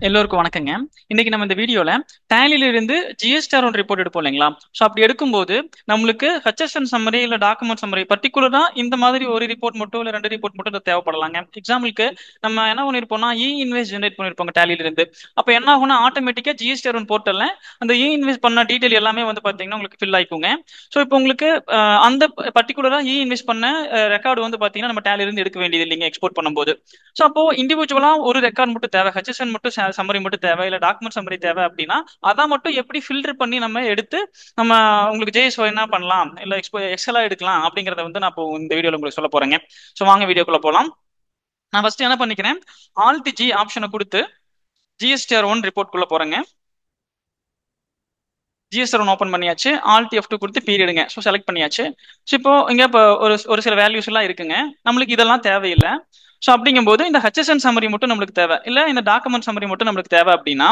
எல்லோருக்கும் வணக்கங்க. இன்னைக்கு நம்ம இந்த வீடியோல டேலில இருந்து ஜிஎஸ்டிஆர் ஒன் ரிப்போர்ட் எடுப்போம் இல்லைங்களா? ஸோ அப்படி எடுக்கும்போது நம்மளுக்கு ஹச்எஸ்என் சம்மரி இல்ல டாக்குமெண்ட் சம்மரி பர்டிகுலரா இந்த மாதிரி ஒரு ரிப்போர்ட் மட்டும் இல்ல 2 ரிப்போர்ட் மட்டும் இது தேவைப்படலாங்க. எக்ஸாம்பிளுக்கு நம்ம என்ன பண்ணிருப்போம்னா இன்வாய்ஸ் ஜெனரேட் பண்ணிருப்போங்க டேலில இருந்து. அப்ப என்ன ஆகும்னா ஆட்டோமேட்டிக்கா ஜிஎஸ்டிஆர் ஒன் போர்ட்டல்ல அந்த இன்வாய்ஸ் பண்ண டீடைல் எல்லாமே வந்து பாத்தீங்கன்னா உங்களுக்கு ஃபில் ஆயிக்குங்க. ஸோ இப்போ உங்களுக்கு அந்த பர்டிகுலரா இன்வாய்ஸ் பண்ண ரெக்கார்டு வந்து பாத்தீங்கன்னா நம்ம டேலில இருந்து எடுக்க வேண்டியது இல்லைங்க எக்ஸ்போர்ட் பண்ணும்போது. ஸோ அப்போ இண்டிவிஜுவலா ஒரு ரெக்கார்ட் மட்டும் தேவை, ஹெச்எஸ்என் மட்டும் சம்மரி மட்டும் தேவை, இல்ல டாக்குமெண்ட் சம்மரி தேவை அப்படின்னா அதான் மட்டும் எப்படி ஃபில்டர் பண்ணி நம்ம எடுத்து நம்ம உங்களுக்கு ஜேஎஸ்ஓ என்ன பண்ணலாம் இல்ல எக்ஸலா எடுக்கலாம் அப்படிங்கறத வந்து நான் இப்போ இந்த வீடியோல உங்களுக்கு சொல்ல போறேங்க. ஸோ வாங்க வீடியோக்குள்ள போலாம். நான் ஃபர்ஸ்ட் என்ன பண்ணிக்கிறேன், ஆல்ட் ஜி ஆப்ஷனை கொடுத்து ஜிஎஸ்டிஆர் ஒன் ரிப்போர்ட் குள்ள போறேங்க. ஜிஎஸ்ஆர் ஒன் ஓப்பன் பண்ணியாச்சு. ஆல்ட் F2 கொடுத்து பீரியடுங்க. ஸோ செலக்ட் பண்ணியாச்சு. ஸோ இப்போ ஒரு ஒரு சில வேல்யூஸ் எல்லாம் இருக்குங்க. நம்மளுக்கு இதெல்லாம் தேவையில்லை. ஸோ அப்படிங்கும்போது இந்த ஹெச்எஸ்என் சம்மரி மட்டும் நம்மளுக்கு தேவை, இல்ல இந்த டாக்குமெண்ட் சம்மரி மட்டும் நம்மளுக்கு தேவை அப்படின்னா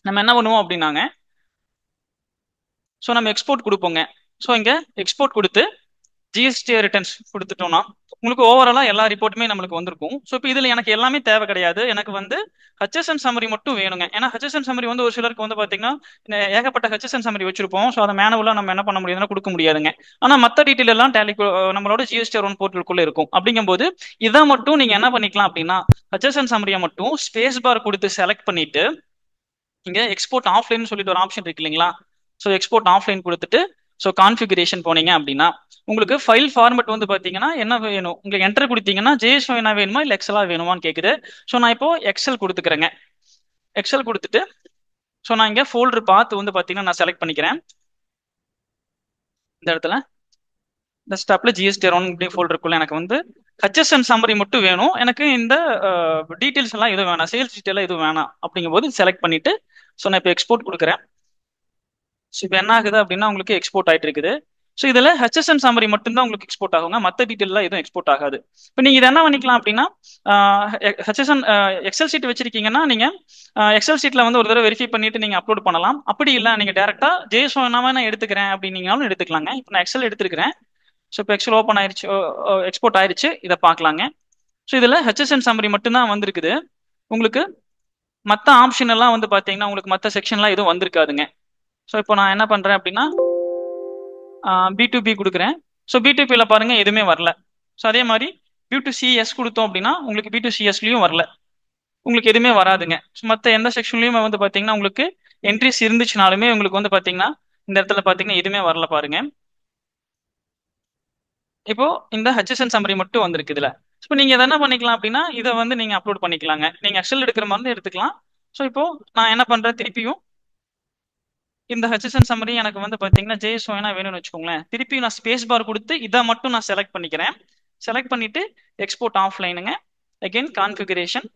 நம்ம என்ன பண்ணுவோம் அப்படின்னாங்க, ஸோ நம்ம எக்ஸ்போர்ட் கொடுப்போங்க. ஸோ இங்க எக்ஸ்போர்ட் கொடுத்து ஜிஎஸ்டி ரிட்டர்ன்ஸ் கொடுத்துட்டோம்னா உங்களுக்கு ஓவராலா எல்லா ரிப்போர்ட்டுமே நம்மளுக்கு வந்திருக்கும். ஸோ இப்போ இதுல எனக்கு எல்லாமே தேவை கிடையாது, எனக்கு வந்து ஹெச்எஸ்என் சம்மரி மட்டும் வேணுங்க. ஏன்னா ஹெச்எஸ்என் சம்மரி வந்து ஒரு சிலருக்கு வந்து பாத்தீங்கன்னா ஏகப்பட்ட ஹெச்எஸ்என் சம்மரி வச்சிருப்போம். ஸோ அதை மேனுவலா நம்ம என்ன பண்ண முடியாதுன்னா கொடுக்க முடியாதுங்க. ஆனா மத்த டீட்டெயில் எல்லாம் டேலி நம்மளோட ஜிஎஸ்டி ஒன் போர்ட்டலுக்குள்ள இருக்கும். அப்படிங்கும்போது இதை மட்டும் நீங்க என்ன பண்ணிக்கலாம் அப்படின்னா ஹெச்எஸ்என் சம்மரியை மட்டும் ஸ்பேஸ் பார் கொடுத்து செலக்ட் பண்ணிட்டு இங்க எக்ஸ்போர்ட் ஆஃப்லைன் சொல்லிட்டு ஒரு ஆப்ஷன் இருக்கு இல்லைங்களா? ஸோ எக்ஸ்போர்ட் ஆஃப்லைன் கொடுத்துட்டு ஸோ கான்ஃபிகரேஷன் போனீங்க அப்படின்னா உங்களுக்கு ஃபைல் ஃபார்மட் வந்து பாத்தீங்கன்னா என்ன வேணும், உங்களுக்கு என்டர் கொடுத்தீங்கன்னா ஜேஎஸ்ஓ என்ன வேணுமா இல்ல எக்ஸலா வேணுமான்னு கேக்குது. ஸோ நான் இப்போ எக்ஸல் கொடுத்துக்கிறேங்க. எக்ஸல் கொடுத்துட்டு ஸோ நான் இங்க ஃபோல்டர் பார்த்து வந்து பாத்தீங்கன்னா நான் செலக்ட் பண்ணிக்கிறேன். இந்த இடத்துல டெஸ்க்டாப்ல ஜிஎஸ்டி ஒன் ஃபோல்டருக்குள்ள எனக்கு வந்து ஹெச்எஸ்என் சம்மரி மட்டும் வேணும், எனக்கு இந்த டீடைல்ஸ் எல்லாம் எதுவும் வேணாம், சேல்ஸ் டீட்டெயில் எதுவும் வேணாம் அப்படிங்கும்போது செலக்ட் பண்ணிட்டு ஸோ நான் இப்போ எக்ஸ்போர்ட் கொடுக்குறேன். ஸோ இப்போ என்ன ஆகுது அப்படின்னா உங்களுக்கு எக்ஸ்போர்ட் ஆயிட்டு இருக்குது. ஸோ இதுல ஹெச்எஸ்என் சம்மரி மட்டும்தான் உங்களுக்கு எக்ஸ்போர்ட் ஆகுங்க, மற்ற டீட்டெயிலாம் எதுவும் எக்ஸ்போர்ட் ஆகாது. இப்போ நீங்க இதை என்ன பண்ணிக்கலாம் அப்படின்னா ஹெச்எஸ்என் எக்ஸல் ஷீட் வச்சிருக்கீங்கன்னா நீங்க எக்ஸல் ஷீட்ல வந்து ஒரு தடவை வெரிஃபை பண்ணிட்டு நீங்க அப்லோட் பண்ணலாம். அப்படி இல்லை நீங்க டேரக்டா ஜேஎஸ்ஓ என்னவா நான் எடுத்துக்கிறேன் அப்படின்னீங்கனாலும் எடுத்துக்கலாங்க. இப்போ நான் எக்ஸல் எடுத்துக்கிறேன். ஸோ இப்போ எக்ஸல் ஓப்பன் ஆயிருச்சு, எக்ஸ்போர்ட் ஆயிருச்சு, இதை பார்க்கலாங்க. ஸோ இதுல ஹெச்எஸ்என் சம்மரி மட்டும்தான் வந்திருக்குது. உங்களுக்கு மற்ற ஆப்ஷன் எல்லாம் வந்து பாத்தீங்கன்னா உங்களுக்கு மற்ற செக்ஷன்லாம் எதுவும் வந்திருக்காதுங்க. ஸோ இப்போ நான் என்ன பண்றேன் அப்படின்னா B2B கொடுக்குறேன். ஸோ B2Bல பாருங்க எதுவுமே வரல. ஸோ அதே மாதிரி B2CS கொடுத்தோம் அப்படின்னா உங்களுக்கு B2CSலயும் வரல, உங்களுக்கு எதுவுமே வராதுங்க. ஸோ மற்ற எந்த செக்ஷன்லயும் வந்து பாத்தீங்கன்னா உங்களுக்கு என்ட்ரிஸ் இருந்துச்சுனாலுமே உங்களுக்கு வந்து பாத்தீங்கன்னா இந்த இடத்துல பாத்தீங்கன்னா எதுவுமே வரல பாருங்க. இப்போ இந்த ஹெச்எஸ்என் சம்மரி மட்டும் வந்திருக்கு இதுல. இப்போ நீங்க எதை என்ன பண்ணிக்கலாம் அப்படின்னா இதை வந்து நீங்க அப்லோட் பண்ணிக்கலாங்க. நீங்க எக்ஸல் எடுக்கிற மாதிரி எடுத்துக்கலாம். ஸோ இப்போ நான் என்ன பண்றேன், திருப்பியும் இந்த ஹெச்எஸ்என் சம்மரி எனக்கு வந்து பாத்தீங்கன்னா ஜேஎஸ்ஓ என்ன வேணும்னு வச்சுக்கோங்களேன், திருப்பி நான் ஸ்பேஸ் பார் கொடுத்து இதை மட்டும் நான் செலக்ட் பண்ணிக்கிறேன். செலக்ட் பண்ணிட்டு எக்ஸ்போர்ட் ஆஃப்லைனுங்க, அகைன் கான்ஃபிகரேஷன்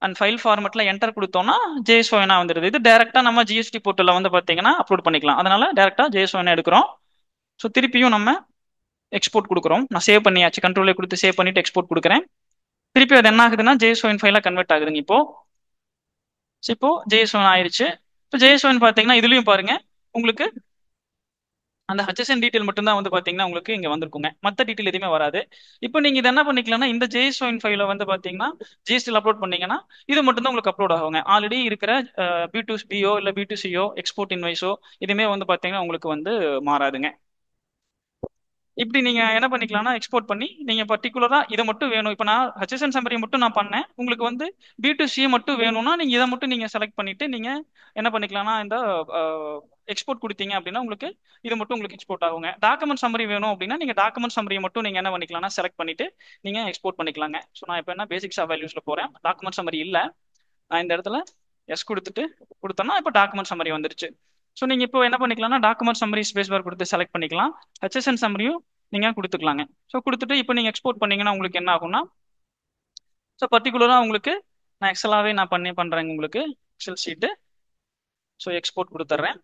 அண்ட் ஃபைல் ஃபார்மெட்ல என்டர் கொடுத்தோம்னா ஜேஎஸ்ஓ என்ன வந்துருது. இது டேரக்டா நம்ம ஜிஎஸ்டி போர்ட்டல்ல வந்து பாத்தீங்கன்னா அப்லோட் பண்ணிக்கலாம். அதனால டேரக்டா ஜேஎஸ்ஓ என்ன எடுக்கிறோம். ஸோ திருப்பியும் நம்ம எக்ஸ்போர்ட் கொடுக்குறோம். நான் சேவ் பண்ணியாச்சு, கண்ட்ரோலே கொடுத்து சேவ் பண்ணிட்டு எக்ஸ்போர்ட் கொடுக்குறேன். திருப்பி அது என்ன ஆகுதுன்னா ஜேஎஸ்ஓ ஃபைலா கன்வெர்ட் ஆகுதுங்க இப்போ. ஸோ இப்போ ஜேஎஸ்ஓ ஆயிருச்சு. இப்போ ஜேஎஸ்ஓ பாத்தீங்கன்னா இதுலயும் பாருங்க உங்களுக்கு அந்த ஹெச்எஸ்என் டீடைல் மட்டும் தான் வந்து பாத்தீங்கன்னா உங்களுக்கு இங்க வந்திருக்குங்க, மத்த டீடைல் எதுவுமே வராது. இப்போ நீங்க இதை என்ன பண்ணிக்கலாம்னா இந்த ஜேஎஸ்ஓ ஃபைல வந்து பாத்தீங்கன்னா ஜிஎஸ்டியில் அப்லோட் பண்ணீங்கன்னா இது மட்டும் தான் உங்களுக்கு அப்லோட் ஆகுங்க. ஆல்ரெடி இருக்கிற B2Bஓ இல்ல B2Cஓ எக்ஸ்போர்ட் இன்வைஸோ இதுவுமே வந்து பாத்தீங்கன்னா உங்களுக்கு வந்து மாறாதுங்க. இப்படி நீங்க என்ன பண்ணிக்கலாம்னா எக்ஸ்போர்ட் பண்ணி நீங்க பர்டிகுலரா இதை மட்டும் வேணும். இப்போ நான் ஹெச்எஸ்என் சம்மரி மட்டும் நான் பண்ணேன், உங்களுக்கு வந்து B2C மட்டும் வேணும்னா நீங்க இதை மட்டும் நீங்க செலக்ட் பண்ணிட்டு நீங்க என்ன பண்ணிக்கலாம்னா இந்த எக்ஸ்போர்ட் கொடுத்தீங்க அப்படின்னா உங்களுக்கு இது மட்டும் உங்களுக்கு எக்ஸ்போர்ட் ஆகுங்க. டாக்குமெண்ட் சம்மரி வேணும் அப்படின்னா நீங்க டாக்குமெண்ட் சம்மரியை மட்டும் நீங்க என்ன பண்ணிக்கலாம்னா செலக்ட் பண்ணிட்டு நீங்க எக்ஸ்போர்ட் பண்ணிக்கலாங்க. ஸோ நான் இப்போ என்ன பேசிக்ஸ் ஆஃப் வேல்யூஸ்ல போறேன், டாக்குமெண்ட் சம்மரி இல்ல, நான் இந்த இடத்துல எஸ் கொடுத்துட்டு கொடுத்தோம்னா இப்போ டாக்குமெண்ட் சம்மரி வந்துருச்சு. ஸோ நீங்க இப்போ என்ன பண்ணிக்கலாம்னா டாக்குமெண்ட் சம்மரி ஸ்பேஸ் பார் கொடுத்து செலக்ட் பண்ணிக்கலாம், ஹெச்எஸ்என் சம்மரியும் நீங்க கொடுத்துக்கலாங்க. ஸோ கொடுத்துட்டு இப்போ நீங்க எக்ஸ்போர்ட் பண்ணீங்கன்னா உங்களுக்கு என்ன ஆகும்னா ஸோ பர்டிகுலரா உங்களுக்கு நான் எக்ஸலாவே நான் பண்றேங்க உங்களுக்கு எக்ஸல் ஷீட்டு. ஸோ எக்ஸ்போர்ட் கொடுத்துட்றேன்.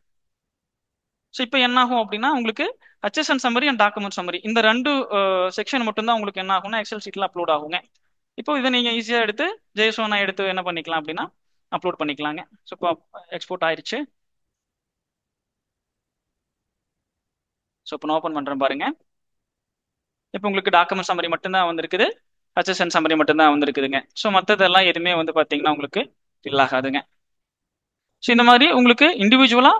ஸோ இப்போ என்ன ஆகும் அப்படின்னா உங்களுக்கு HSN summary and document summary இந்த 2 செக்ஷன் மட்டும் தான் உங்களுக்கு என்ன ஆகும்னா எக்ஸல் ஷீட்ல அப்லோட் ஆகுங்க. இப்போ இதை நீங்க ஈஸியா எடுத்து ஜேஎஸ்ஓ எடுத்து என்ன பண்ணிக்கலாம் அப்படின்னா அப்லோட் பண்ணிக்கலாங்க. ஸோ இப்போ எக்ஸ்போர்ட் ஆயிருச்சு. ஸோ இப்போ நான் ஓப்பன் பண்றேன் பாருங்க. இப்போ உங்களுக்கு டாக்குமெண்ட் சம்மரி மட்டும்தான் வந்திருக்குது, ஹெச்எஸ்என் சம்மரி மட்டும்தான் வந்திருக்குதுங்க. ஸோ மற்றதெல்லாம் எதுவுமே வந்து பார்த்தீங்கன்னா உங்களுக்கு ஃபில் ஆகாதுங்க. ஸோ இந்த மாதிரி உங்களுக்கு இண்டிவிஜுவலா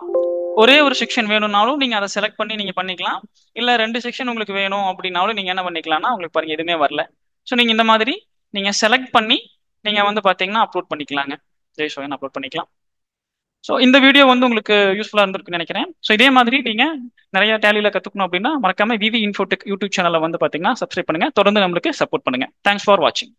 ஒரே ஒரு செக்ஷன் வேணும்னாலும் நீங்க அதை செலக்ட் பண்ணி நீங்க பண்ணிக்கலாம். இல்ல 2 செக்ஷன் உங்களுக்கு வேணும் அப்படின்னாலும் நீங்க என்ன பண்ணிக்கலாம்னா உங்களுக்கு பாருங்க எதுவுமே வரல. ஸோ நீங்க இந்த மாதிரி நீங்க செலக்ட் பண்ணி நீங்க வந்து பாத்தீங்கன்னா அப்லோட் பண்ணிக்கலாங்க. ஜெய்ஷோயன் அப்லோட் பண்ணிக்கலாம். ஸோ இந்த வீடியோ வந்து உங்களுக்கு யூஸ்ஃபுல்லா இருந்திருக்குன்னு நினைக்கிறேன். ஸோ இதே மாதிரி நீங்க நிறைய டேலியில கத்துக்கணும் அப்படின்னா மறக்காம விவி இன்ஃபோடெக் யூடியூப் சேனலை வந்து பாத்தீங்கன்னா சப்ஸ்கிரைப் பண்ணுங்க. தொடர்ந்து நம்மளுக்கு சப்போர்ட் பண்ணுங்க. தேங்க்ஸ் ஃபார் வாட்சிங்.